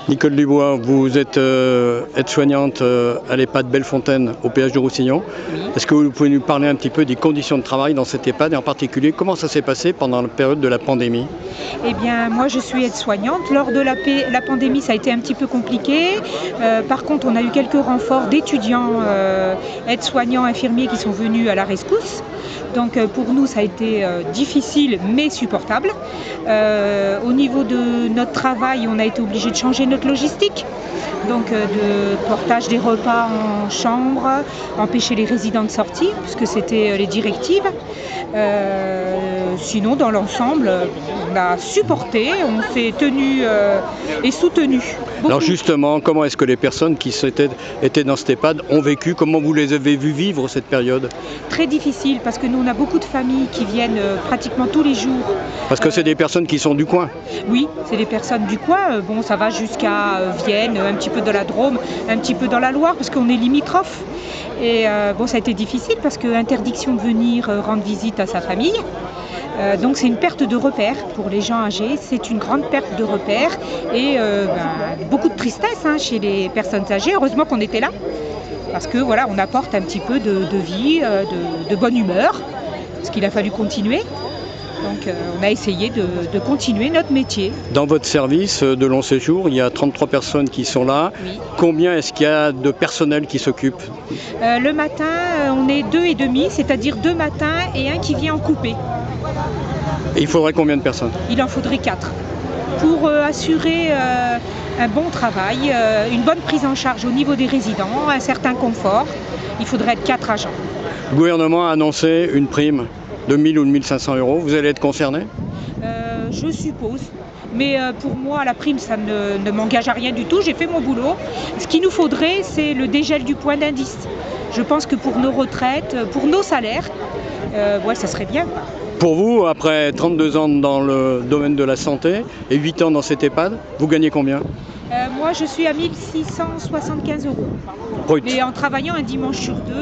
Nicole Dubois, vous êtes aide-soignante à l'EHPAD Bellefontaine au péage de Roussillon. Oui. Est-ce que vous pouvez nous parler un petit peu des conditions de travail dans cet EHPAD et en particulier comment ça s'est passé pendant la période de la pandémie? Eh bien, moi, je suis aide-soignante. Lors de la pandémie, ça a été un petit peu compliqué. Par contre, on a eu quelques renforts d'étudiants, aides-soignants, infirmiers qui sont venus à la rescousse. Donc, pour nous, ça a été difficile, mais supportable. Au niveau de notre travail, on a été obligé de changer notre logistique. Donc, de portage des repas en chambre, empêcher les résidents de sortir, puisque c'était les directives. Sinon, dans l'ensemble, on a supporté, on s'est tenu et soutenu. Alors justement, comment est-ce que les personnes qui étaient dans cet EHPAD ont vécu? Comment vous les avez vues vivre cette période? Très difficile, parce que nous, on a beaucoup de familles qui viennent pratiquement tous les jours. Parce que c'est des personnes qui sont du coin? Oui, c'est des personnes du coin. Bon, ça va jusqu'à Vienne, un petit peu dans la Drôme, un petit peu dans la Loire, parce qu'on est limitrophes. Et bon, ça a été difficile parce que interdiction de venir rendre visite à sa famille. Donc c'est une perte de repères pour les gens âgés, c'est une grande perte de repères et beaucoup de tristesse chez les personnes âgées. Heureusement qu'on était là parce que voilà, on apporte un petit peu de vie, de bonne humeur, parce qu'il a fallu continuer. Donc on a essayé de continuer notre métier. Dans votre service de long séjour, il y a 33 personnes qui sont là. Oui. Combien est-ce qu'il y a de personnel qui s'occupe? Le matin, on est 2,5, c'est-à-dire 2 matins et un qui vient en coupé. Et il faudrait combien de personnes? Il en faudrait 4 pour assurer un bon travail, une bonne prise en charge au niveau des résidents, un certain confort. Il faudrait être 4 agents. Le gouvernement a annoncé une prime de 1000 ou de 1500 euros. Vous allez être concerné? Je suppose. Mais pour moi, la prime, ça ne m'engage à rien du tout. J'ai fait mon boulot. Ce qu'il nous faudrait, c'est le dégel du point d'indice. Je pense que pour nos retraites, pour nos salaires, ça serait bien. Pour vous, après 32 ans dans le domaine de la santé et 8 ans dans cet EHPAD, vous gagnez combien? Moi, je suis à 1675 euros. Brut. Mais en travaillant un dimanche sur 2,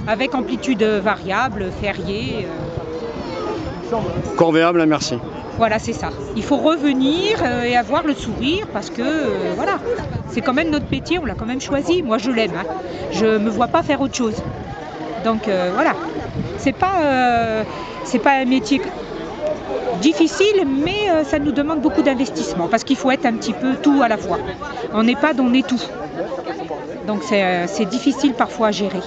avec amplitude variable, férié. Corvéable, merci. Voilà, c'est ça. Il faut revenir et avoir le sourire parce que, voilà, c'est quand même notre métier, on l'a quand même choisi. Moi, je l'aime. Je ne me vois pas faire autre chose. Donc, voilà. C'est pas un métier difficile, mais ça nous demande beaucoup d'investissement parce qu'il faut être un petit peu tout à la fois. En EHPAD, on est tout. Donc, c'est difficile parfois à gérer.